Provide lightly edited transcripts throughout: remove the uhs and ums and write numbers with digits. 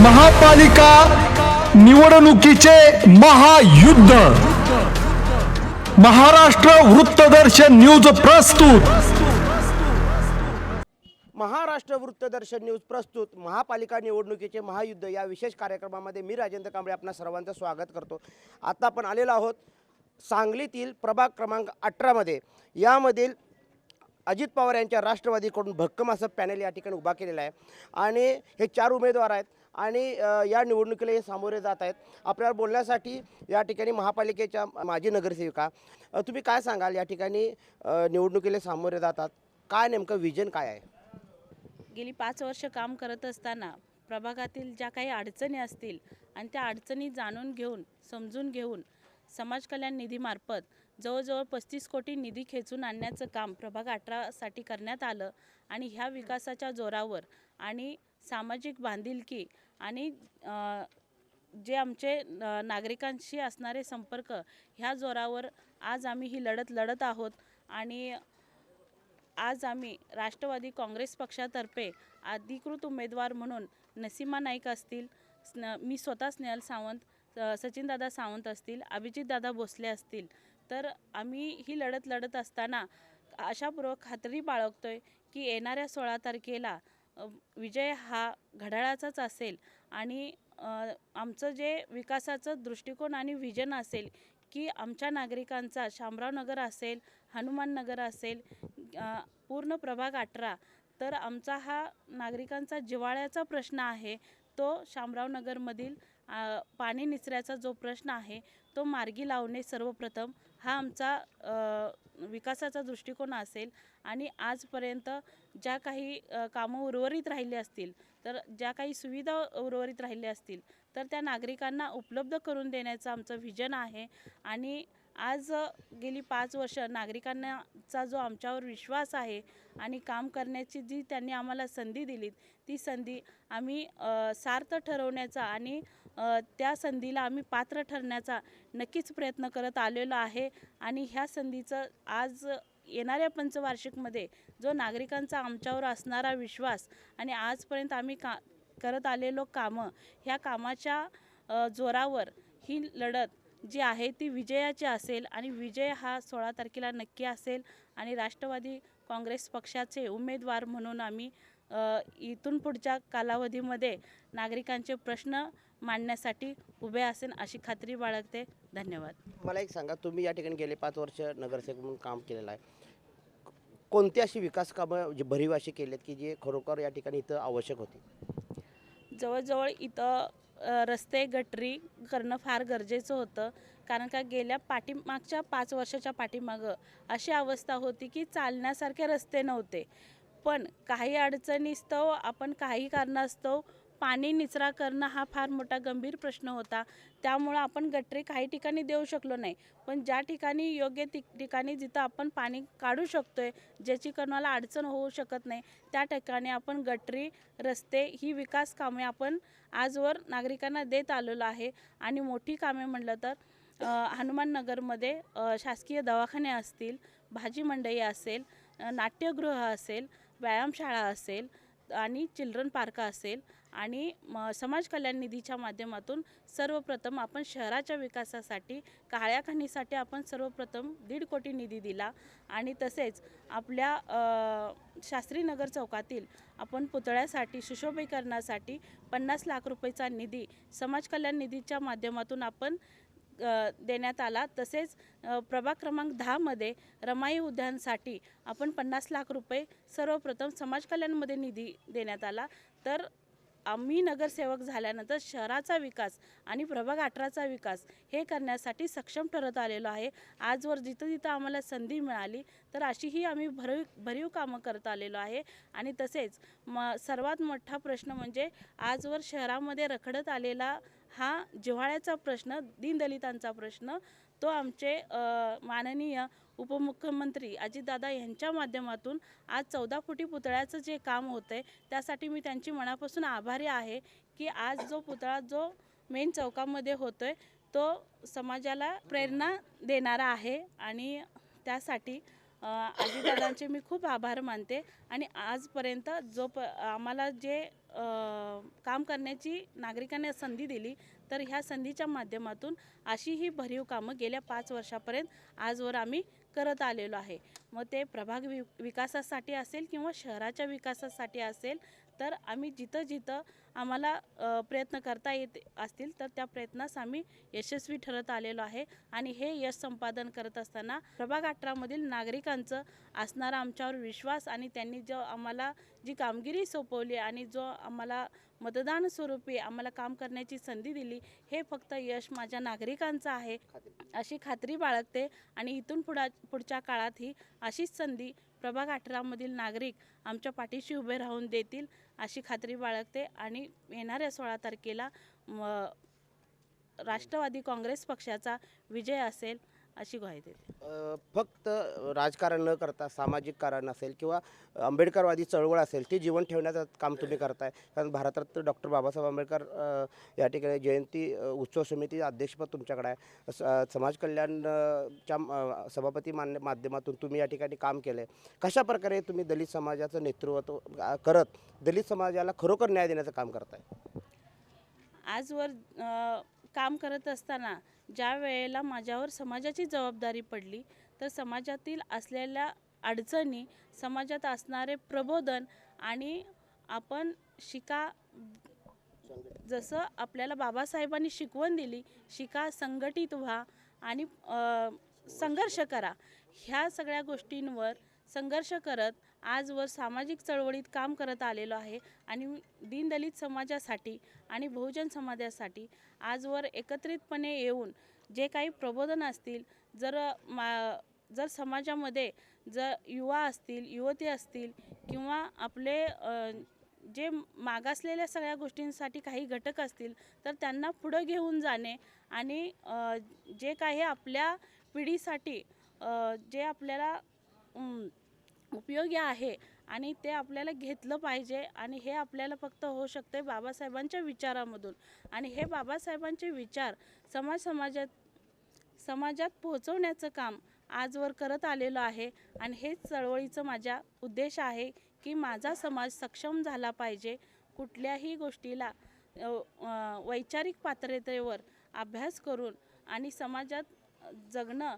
महापालिका निवडणुकीचे महायुद्ध महाराष्ट्र वृत्तदर्शन न्यूज प्रस्तुत। महाराष्ट्र वृत्तदर्शन न्यूज प्रस्तुत महापालिका निवडणुकीचे महायुद्ध या विशेष कार्यक्रमामध्ये मी राजेंद्र कांबळे आपणा सर्वांचं स्वागत करतो। आता आपण आलेलो आहोत सांगलीतील प्रभाग क्रमांक 18 मध्ये। यामधील अजित पवार यांच्या राष्ट्रवादीकडून भक्कम असं पॅनल या ठिकाणी उभा केलेला आहे आणि हे 4 उमेदवार आहेत आणि या निवडणुकीला हे सामोरे जात आहेत। आपल्याला बोलण्यासाठी या ठिकाणी महापालिकेच्या माजी नगरसेविका, तुम्ही काय सांगाल, या ठिकाणी निवडणुकीला सामोरे जातात, काय नेमकं विजन काय आहे? गेली 5 वर्ष काम करत असताना प्रभागातील ज्या काही अडचणी असतील आणि त्या अडचणी जाणून घेऊन समजून घेऊन समाज कल्याण निधीमार्फत जवळजवळ 35 कोटी निधी खेचून आणण्याचं काम प्रभाग 18 साठी करण्यात आलं आणि ह्या विकासाच्या जोरावर आणि सामाजिक बांधिलकी आणि जे आमचे नागरिकांशी असणारे संपर्क ह्या जोरावर आज आम्ही ही लढत लढत आहोत। आणि आज आम्ही राष्ट्रवादी काँग्रेस पक्षातर्फे अधिकृत उमेदवार म्हणून नसीमा नाईक असतील, मी स्वतः स्नेहल सावंत, सचिनदादा सावंत असतील, अभिजितदादा भोसले असतील, तर आम्ही ही लढत लढत असताना आशापूर्वक खात्री बाळगतोय की येणाऱ्या 16 तारखेला विजय हा घड्याळाचाच असेल आणि आमचं जे विकासाचं दृष्टिकोन आणि विजन असेल की आमच्या नागरिकांचा शामराव नगर असेल, हनुमान नगर असेल, पूर्ण प्रभाग 18, तर आमचा हा नागरिकांचा जिव्हाळ्याचा प्रश्न आहे तो शामराव नगरमधील पाणी निचऱ्याचा जो प्रश्न आहे तो मार्गी लावणे सर्वप्रथम हा आमचा विकासाचा दृष्टिकोन असेल। आणि आजपर्यंत ज्या काही कामं उर्वरित राहिली असतील, तर ज्या काही सुविधा उर्वरित राहिल्या असतील तर त्या नागरिकांना उपलब्ध करून देण्याचं आमचं विजन आहे। आणि आज गेली 5 वर्ष नागरिकांचा जो आमच्यावर विश्वास आहे आणि काम करण्याची जी त्यांनी आम्हाला संधी दिली, ती संधी आम्ही सार्थ ठरवण्याचा आणि त्या संधीला आम्ही पात्र ठरण्याचा नक्कीच प्रयत्न करत आलेलो आहे। आणि ह्या संधीचं आज येणाऱ्या पंचवार्षिकमध्ये जो नागरिकांचा आमच्यावर असणारा विश्वास आणि आजपर्यंत आम्ही करत आलेलो कामं, ह्या कामाच्या जोरावर ही लढत जी आहे ती विजयाची असेल आणि विजय हा 16 तारखेला नक्की असेल। आणि राष्ट्रवादी काँग्रेस पक्षाचे उमेदवार म्हणून आम्ही इथून पुढच्या कालावधीमध्ये नागरिकांचे प्रश्न मांडण्यासाठी उभे असेल अशी खात्री बाळगते। धन्यवाद। मला एक सांगा, तुम्ही या ठिकाणी गेले 5 वर्ष नगरसेवक म्हणून काम केलेलं आहे, कोणती अशी विकास कामं जे भरीव अशी केलेत की जे खरोखर या ठिकाणी इथं आवश्यक होती? जवळजवळ इथं रस्ते गटरी करणं फार गरजेचं होतं, कारण का गेल्या पाठीमागच्या 5 वर्षाच्या पाठीमागं अशी अवस्था होती की चालण्यासारखे रस्ते नव्हते। पण काही अडचणीस्तव आपण काही कारणास्तव पाणी निचरा करणं हा फार मोठा गंभीर प्रश्न होता, त्यामुळं आपण गटरी काही ठिकाणी देऊ शकलो नाही। पण ज्या ठिकाणी योग्य ठिकाणी जिथं आपण पाणी काढू शकतोय, ज्याची कोणाला अडचण होऊ शकत नाही, त्या ठिकाणी आपण गटरी रस्ते ही विकास कामे आपण आजवर नागरिकांना देत आलेलो आहे। आणि मोठी कामे म्हटलं तर हनुमान नगरमध्ये शासकीय दवाखाने असतील, भाजी मंडई असेल, नाट्यगृह असेल, व्यायामशाळा असेल आणि चिल्ड्रन पार्क असेल आणि समाज कल्याण निधीच्या माध्यमातून सर्वप्रथम आपण शहराच्या विकासासाठी काळ्या खणीसाठी आपण सर्वप्रथम 1.5 कोटी निधी दिला। आणि तसेच आपल्या शास्त्रीनगर चौकातील आपण पुतळ्यासाठी सुशोभीकरणासाठी 50 लाख रुपयेचा निधी समाज कल्याण निधीच्या माध्यमातून आपण देण्यात आला। तसेच प्रभाग क्रमांक 10 मध्ये रमाई उद्यानसाठी आपण 50 लाख रुपये सर्वप्रथम समाज कल्याणमध्ये निधी देण्यात आला। तर आम्ही नगरसेवक झाल्यानंतर शहराचा विकास आणि प्रभाग 18चा विकास हे करण्यासाठी सक्षम ठरत आलेलो आहे। आजवर जिथं जिथं आम्हाला संधी मिळाली तर अशीही आम्ही भरीव कामं करत आलेलो आहे। आणि तसेच सर्वात मोठा प्रश्न म्हणजे आजवर शहरामध्ये रखडत आलेला हा जिव्हाळ्याचा प्रश्न, दीनदलितांचा प्रश्न, तो आमचे माननीय उपमुख्यमंत्री अजितदादा यांच्या माध्यमातून आज 14 फुटी पुतळ्याचं जे काम होतं आहे त्यासाठी मी त्यांची मनापासून आभारी आहे की आज जो पुतळा जो मेन चौकामध्ये होतो आहे तो समाजाला प्रेरणा देणारा आहे। आणि त्यासाठी आजीदादांचे मी खूप आभार मानते आणि आजपर्यंत आम्हाला जे काम करण्याची नागरिकांनी संधी दिली, तर ह्या संधीच्या माध्यमातून अशी ही भरीव कामं गेल्या 5 वर्षापर्यंत आजवर आम्ही करत आलेलो आहे. मग ते प्रभाग विकासासाठी असेल किंवा शहराच्या विकासासाठी असेल, तर आम्ही जिथं जिथं आम्हाला प्रयत्न करता येत असतील तर त्या प्रयत्नास आम्ही यशस्वी ठरत आलेलो आहे. आणि हे यश संपादन करत असताना प्रभाग 18 मधील नागरिकांचं असणारा आमच्यावर विश्वास आणि त्यांनी जो आम्हाला जी कामगिरी सोपवली आणि जो आम्हाला मतदान स्वरूपी आम्हाला काम करण्याची संधी दिली, हे फक्त यश माझ्या नागरिकांचं आहे अशी खात्री बाळगते. आणि इथून पुढच्या काळातही अशीच संधी प्रभाग 18 मधील नागरिक आमच्या पाठीशी उभे राहून देतील अशी खात्री बाळगते. आणि येणाऱ्या 16 तारखेला राष्ट्रवादी काँग्रेस पक्षाचा विजय असेल अशी ग्वाही देते. फक्त राजकारण न करता सामाजिक कारण असेल किंवा आंबेडकरवादी चळवळ असेल ती जीवन ठेवण्याचं काम तुम्ही करताय. कारण भारतरत्न डॉक्टर बाबासाहेब आंबेडकर या ठिकाणी जयंती उत्सव समिती अध्यक्षपद तुमच्याकडे आहे. समाज कल्याणच्या सभापती माध्यमातून तुम्ही या ठिकाणी काम केलं आहे. कशा प्रकारे तुम्ही दलित समाजाचं नेतृत्व करत दलित समाजाला खरोखर न्याय देण्याचं काम करताय? आजवर काम करत असताना ज्या वेळेला माझ्यावर समाजाची जबाबदारी पडली, तर समाजातील असलेल्या अडचणी, समाजात असणारे प्रबोधन आणि आपण जसं आपल्याला बाबासाहेबांनी शिकवण दिली, शिका, संघटित व्हा आणि संघर्ष करा, ह्या सगळ्या गोष्टींवर संघर्ष करत आजवर सामाजिक चळवळीत काम करत आलेलो आहे. आणि दीनदलित समाजासाठी आणि बहुजन समाजासाठी आजवर एकत्रितपणे येऊन जे काही प्रबोधन असतील, जर समाजामध्ये जर युवा असतील, युवती असतील किंवा आपले जे मागासलेल्या सगळ्या गोष्टींसाठी काही घटक असतील, तर त्यांना पुढं घेऊन जाणे आणि जे काही आपल्या पिढीसाठी जे आपल्याला उपयोगी आहे आणि ते आपल्याला घेतलं पाहिजे. आणि हे आपल्याला फक्त होऊ शकते बाबासाहेबांच्या विचारामधून. आणि हे बाबासाहेबांचे विचार समाजात पोहोचवण्याचं काम आजवर करत आलेलो आहे. आणि हेच चळवळीचं माझा उद्देश आहे की माझा समाज सक्षम झाला पाहिजे. कुठल्याही गोष्टीला वैचारिक पात्रतेवर अभ्यास करून आणि समाजात जगणं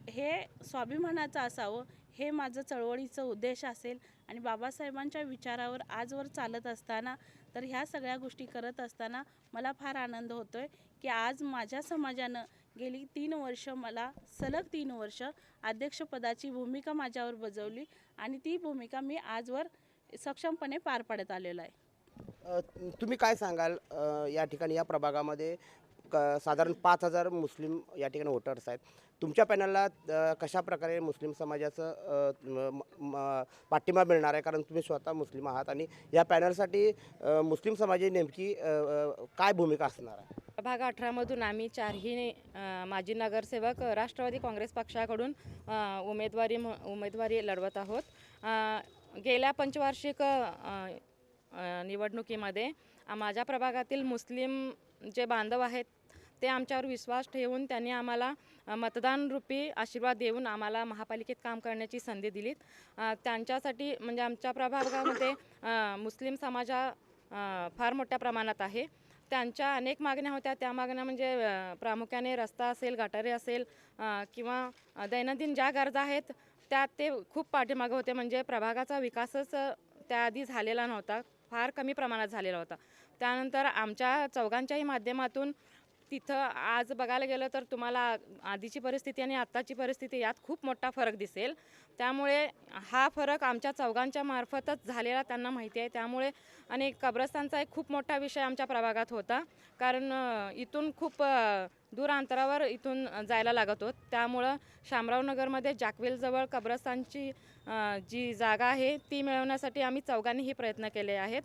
हे स्वाभिमानाचं असावं, हे माझं चळवळीचं उद्देश असेल. आणि बाबासाहेबांच्या विचारावर आजवर चालत असताना, तर ह्या सगळ्या गोष्टी करत असताना मला फार आनंद होतो आहे की आज माझ्या समाजानं गेली 3 वर्ष मला सलग 3 वर्ष अध्यक्षपदाची भूमिका माझ्यावर बजावली आणि ती भूमिका मी आजवर सक्षमपणे पार पाडत आलेलो आहे. तुम्ही काय सांगाल या ठिकाणी या प्रभागामध्ये साधारण 5,000 मुस्लिम या ठिकाणी वोटर्स आहेत. तुमच्या पॅनलला कशा प्रकारे मुस्लिम समाजाचं पाठिंबा मिळणार आहे? कारण तुम्ही स्वतः मुस्लिम आहात आणि या पॅनलसाठी मुस्लिम समाजाची नेमकी काय भूमिका असणार आहे? प्रभाग 18 मधून आम्ही 4ही माजी नगरसेवक राष्ट्रवादी काँग्रेस पक्षाकडून उमेदवारी लढवत आहोत. गेल्या पंचवार्षिक निवडणुकीमध्ये माझ्या प्रभागातील मुस्लिम जे बांधव आहेत ते आमच्यावर विश्वास ठेवून त्यांनी आम्हाला मतदान रूपी आशीर्वाद देऊन आम्हाला महापालिकेत काम करण्याची संधी दिलीत. त्यांच्यासाठी म्हणजे आमच्या प्रभागामध्ये मुस्लिम समाजा फार मोठ्या प्रमाणात आहे. त्यांच्या अनेक मागण्या होत्या. त्या मागण्या म्हणजे प्रामुख्याने रस्ता असेल, गटारे असेल किंवा दैनंदिन ज्या गरजा आहेत त्यात ते खूप पाठीमागे होते. म्हणजे प्रभागाचा विकासच त्याआधी झालेला नव्हता, फार कमी प्रमाणात झालेला होता. त्यानंतर आमच्या चौघांच्याही माध्यमातून तिथं आज बघायला गेलं तर तुम्हाला आधीची परिस्थिती आणि आत्ताची परिस्थिती यात खूप मोठा फरक दिसेल. त्यामुळे हा फरक आमच्या चौघांच्या मार्फतच झालेला त्यांना माहिती आहे. त्यामुळे आणि कब्रस्तानचा एक खूप मोठा विषय आमच्या प्रभागात होता, कारण इथून खूप दूर अंतरावर इथून जायला लागत होत. त्यामुळं शामरावनगरमध्ये जॅकवेलजवळ कब्रस्तानची जी जागा आहे ती मिळवण्यासाठी आम्ही चौघांनीही प्रयत्न केले आहेत.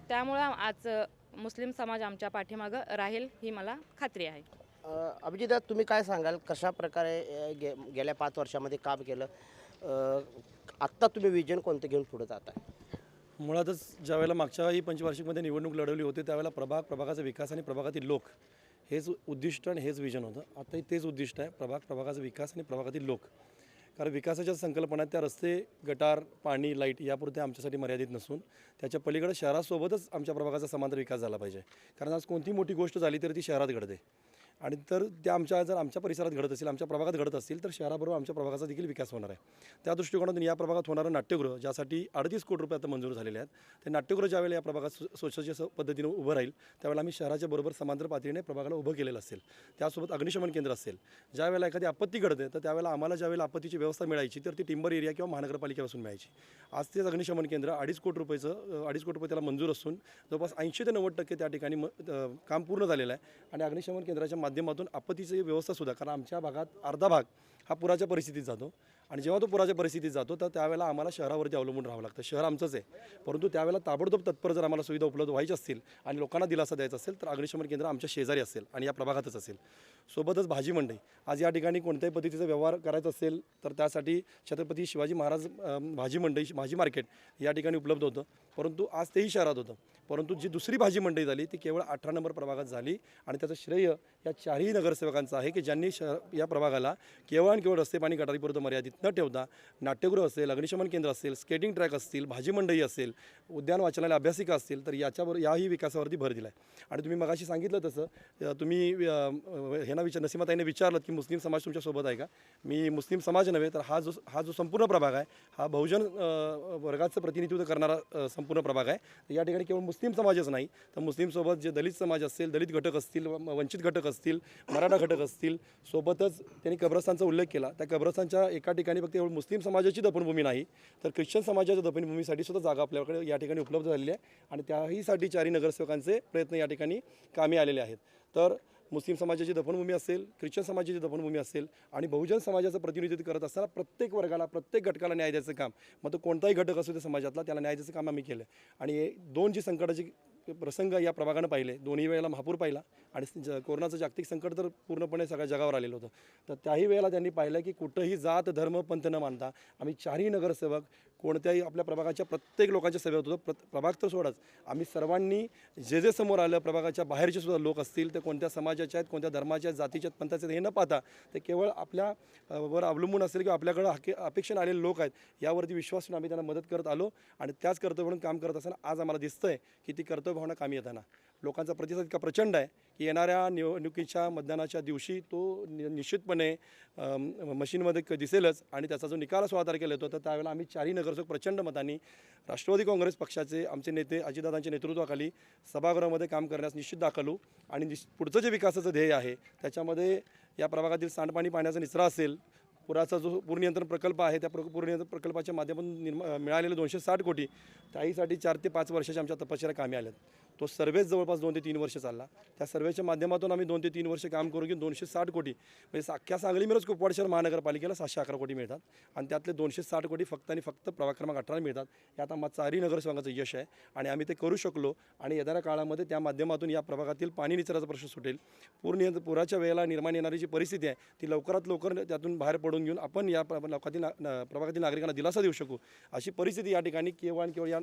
त्यामुळं आज मुस्लिम समाज आमच्या पाठीमागं राहील ही मला खात्री आहे. अभिजित, तुम्ही काय सांगाल कशा प्रकारे गेल्या 5 वर्षामध्ये काम केलं? आत्ता तुम्ही विजन कोणतं घेऊन पुढे जात आहे? मुळातच ज्यावेळेला मागच्याही पंचवार्षिकमध्ये निवडणूक लढवली होती त्यावेळेला प्रभागाचा विकास आणि प्रभागातील लोक हेच उद्दिष्ट आणि हेच विजन होतं. आताही तेच उद्दिष्ट आहे, प्रभागाचा विकास आणि प्रभागातील लोक. कारण विकासाच्या संकल्पना त्या रस्ते, गटार, पाणी, लाईट यापुरते आमच्यासाठी मर्यादित नसून त्याच्या पलीकडे शहरासोबतच आमच्या प्रभागाचा समांतर विकास झाला पाहिजे. कारण आज कोणती मोठी गोष्ट झाली तरी ती शहरात घडते आणि तर त्या जर आमच्या परिसरात घडत असेल, आमच्या प्रभागात घडत असतील तर शहराबरोबर आमच्या प्रभागाचा देखील विकास होणार आहे. त्या दृष्टिकोनातून या प्रभागात होणारं नाट्यगृह, ज्यासाठी 38 कोटी रुपये आता मंजूर झालेले आहेत, ते नाट्यगृह ज्यावेळेला या प्रभागात स्वच्छतेच्या पद्धतीने उभं राहील त्यावेळेला आम्ही शहराच्या बरोबर समांतर पातळीने प्रभागाला उभं केलेलं असेल. त्यासोबत अग्निशमन केंद्र असेल. ज्यावेळेला एखादी आपत्ती घडते तर त्यावेळेला आम्हाला ज्यावेळेला आपत्तीची व्यवस्था मिळायची तर ती टिंबर एरिया किंवा महानगरपालिकेपासून मिळायची. आज तेच अग्निशमन केंद्र 2.5 कोटी रुपयाचं 2.5 कोटी रुपये त्याला मंजूर असून जवळपास 80 ते 90% त्या ठिकाणी काम पूर्ण झालेलं आहे. आणि अग्निशमन केंद्राच्या माध्यमातून आपत्तीची व्यवस्थासुद्धा, कारण आमच्या भागात अर्धा भाग हा पुराच्या परिस्थितीत जातो आणि जेव्हा तो पुराच्या परिस्थितीत जातो तर त्यावेळेला आम्हाला शहरावरती अवलंबून राहावं लागतं. शहर आमचंच आहे, परंतु त्यावेळेला ताबडतोब तत्पर जर आम्हाला सुविधा उपलब्ध व्हायची असतील आणि लोकांना दिलासा द्यायचा असेल तर अग्निशमन केंद्र आमच्या शेजारी असेल आणि या प्रभागातच असेल. सोबतच भाजी मंडई, आज या ठिकाणी कोणत्याही पद्धतीचा व्यवहार करायचा असेल तर त्यासाठी छत्रपती शिवाजी महाराज भाजी मंडई, भाजी मार्केट या ठिकाणी उपलब्ध होतं, परंतु आज तेही शहरात होतं. परंतु जी दुसरी भाजी मंडई झाली ती केवळ 18 नंबर प्रभागात झाली आणि त्याचं श्रेय या चारही नगरसेवकांचं आहे की ज्यांनी या प्रभागाला केवळ आणि केवळ रस्ते, पाणी, गटारीपुरतं मर्यादित न ठेवता नाट्यगृह असेल, अग्निशमन केंद्र असेल, स्केटिंग ट्रॅक असतील, भाजी मंडई असेल, उद्यान वाचनालय, अभ्यासिका असतील तर याही विकासावरती भर दिला आहे. आणि तुम्ही मगाशी सांगितलं तसं तुम्ही नसीमाताईने विचारलं की मुस्लिम समाज तुमच्यासोबत आहे का. मी मुस्लिम समाज नव्हे तर हा जो संपूर्ण प्रभाग आहे हा बहुजन वर्गाचं प्रतिनिधित्व करणारा संपूर्ण प्रभाग आहे. या ठिकाणी केवळ मुस्लिम समाजच नाही तर मुस्लिमसोबत जे दलित समाज असेल, दलित घटक असतील, वंचित घटक असतील, मराठा घटक असतील, सोबतच त्यांनी कब्रस्तानचा उल्लेख केला. त्या कब्रस्तानच्या एका ठिकाणी फक्त एवढं मुस्लिम समाजाची दफनभूमी नाही तर ख्रिश्चन समाजाच्या दफनभूमीसाठी सुद्धा जागा आपल्याकडे या ठिकाणी उपलब्ध झालेली आहे आणि त्याहीसाठी चारही नगरसेवकांचे प्रयत्न या ठिकाणी कामी आलेले आहेत. तर मुस्लिम समाजाची दफनभूमी असेल, ख्रिश्चन समाजाची दफनभूमी असेल आणि बहुजन समाजाचं प्रतिनिधित्व करत असताना प्रत्येक वर्गाला, प्रत्येक घटकाला न्याय द्यायचं काम, मग तो कोणताही घटक असू त्या समाजातला, त्याला न्याय द्यायचं काम आम्ही केलं. आणि दोन जी संकटाची प्रसंग या प्रभागानं पाहिले, दोन्ही वेळेला महापूर पाहिला आणि कोरोनाचं जागतिक संकट तर पूर्णपणे सगळ्या जगावर आलेलं होतं. तर त्याही वेळेला त्यांनी पाहिलं की कुठंही जात, धर्म, पंथ न मानता आम्ही चारही नगरसेवक कोणत्याही आपल्या प्रभागाच्या प्रत्येक लोकांच्या सेवेत होतो. प्रभाग तर सोडाच, आम्ही सर्वांनी जे समोर आलं, प्रभागाच्या बाहेरचे सुद्धा लोक असतील ते कोणत्या समाजाचे आहेत, कोणत्या धर्माच्या आहेत, जातीच्या आहेत, पंथाचे आहेत हे न पाहता ते केवळ आपल्या वर अवलंबून असेल किंवा आपल्याकडं अपेक्षेने आलेले लोक आहेत यावरती विश्वास ठेवून आम्ही त्यांना मदत करत आलो. आणि त्याच कर्तव्य म्हणून काम करत असताना आज आम्हाला दिसतंय की ती कर्तव्य भावना कामी येताना लोकांचा प्रतिसाद इतका प्रचंड आहे की येणाऱ्या निवडणुकीच्या मतदानाच्या दिवशी तो निश्चितपणे मशीनमध्ये दिसेलच. आणि त्याचा जो निकाल 16 तारखेला येतो तर त्यावेळेला आम्ही चारही नगरसेवक प्रचंड मतांनी राष्ट्रवादी काँग्रेस पक्षाचे आमचे नेते अजितदादांच्या नेतृत्वाखाली सभागृहामध्ये काम करण्यास निश्चित दाखल होऊ. आणि पुढचं जे विकासाचं ध्येय आहे त्याच्यामध्ये या प्रभागातील सांडपाणी पाण्याचा निचरा असेल, पुराचा जो पूरनियंत्रण प्रकल्प आहे त्या पूरनियंत्रण प्रकल्पाच्या माध्यमातून मिळालेले 260 कोटी त्याहीसाठी 4 ते 5 वर्षाच्या आमच्या तपशिला कामी आल्यात. तो सर्वेच जवळपास 2 ते 3 वर्ष चालला. त्या सर्वेच्या माध्यमातून आम्ही 2 ते 3 वर्ष काम करू घेऊन 260 कोटी म्हणजे अख्ख्या सांगली मिरज कुपवाड शहर महानगरपालिकेला 711 कोटी मिळतात आणि त्यातले 260 कोटी फक्त आणि फक्त प्रभाग क्रमांक 18 मिळतात. यात आम्हाला चारही नगरसेवकांचं यश आहे आणि आम्ही ते करू शकलो. आणि येणाऱ्या काळामध्ये त्या माध्यमातून या प्रभागातील पाणी निचराचा प्रश्न सुटेल. पुराच्या वेळेला निर्माण येणारी जी परिस्थिती आहे ती लवकरात लवकर त्यातून बाहेर पडून घेऊन आपण या प्रभागातील नागरिकांना दिलासा देऊ शकू अशी परिस्थिती या ठिकाणी केवळ आणि केवळ या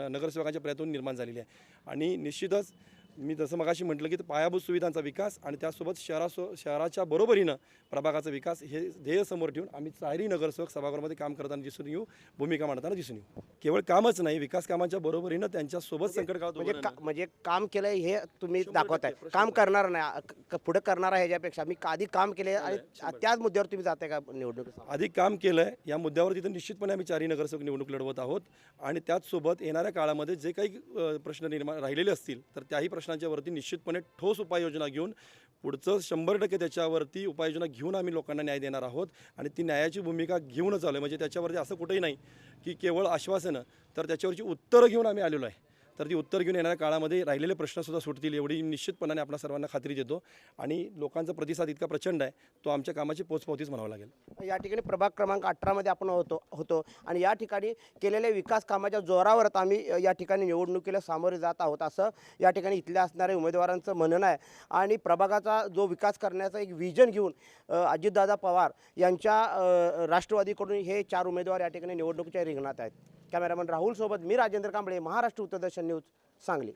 नगरसेवकांच्या प्रयत्नातून निर्माण झालेली आहे. आणि निश्चितच मी जसं मगाशी म्हटलं की पायाभूत सुविधांचा विकास आणि त्यासोबत शहराच्या बरोबरीनं प्रभागाचा विकास हे ध्येय समोर ठेवून आम्ही चारही नगरसेवक सभागृहामध्ये काम करताना दिसून येऊ, भूमिका मांडताना दिसून येऊ. केवळ कामच नाही, विकास कामाच्या बरोबरीनं त्यांच्यासोबत संकट काळात म्हणजे काम केलंय हे तुम्ही दाखवताय, काम करणार नाही पुढे करणार आहे ह्याच्यापेक्षा मी आधी काम केले आणि त्याच मुद्द्यावर तुम्ही जाताय का निवडणूक अधिक काम केलंय या मुद्द्यावर तिथं निश्चितपणे आम्ही चारही नगरसेवक निवडणूक लढवत आहोत. आणि त्याचसोबत येणाऱ्या काळामध्ये जे काही प्रश्न निर्माण राहिलेले असतील तर त्याही प्रश्नांच्या वरती निश्चितपणे ठोस उपाययोजना घेऊन पुढचं 100% त्याच्यावरती उपाययोजना घेऊन आम्ही लोकांना न्याय देणार आहोत. आणि ती न्यायाची भूमिका घेऊनच आलो आहे. म्हणजे त्याच्यावरती असं कुठेही नाही की केवळ आश्वासनं, तर त्याच्यावरची उत्तरं घेऊन आम्ही आलेलो आहे. तर ती उत्तर घेऊन येणाऱ्या काळामध्ये राहिलेले प्रश्नसुद्धा सुटतील एवढी निश्चितपणाने आपल्या सर्वांना खात्री देतो. आणि लोकांचा प्रतिसाद इतका प्रचंड आहे तो आमच्या कामाची पोचपावतीच म्हणावं लागेल. या ठिकाणी प्रभाग क्रमांक 18 मध्ये आपण होतो आणि या ठिकाणी केलेल्या विकास कामाच्या जोरावरच आम्ही या ठिकाणी निवडणुकीला सामोरे जात आहोत असं या ठिकाणी इथल्या असणाऱ्या उमेदवारांचं म्हणणं आहे. आणि प्रभागाचा जो विकास करण्याचा एक विजन घेऊन अजितदादा पवार यांच्या राष्ट्रवादीकडून हे 4 उमेदवार या ठिकाणी निवडणुकीच्या रिंगणात आहेत. कॅमेरामन राहुल सोबत मी राजेंद्र कांबळे, महाराष्ट्र उत्तर दर्शन न्यूज, सांगली.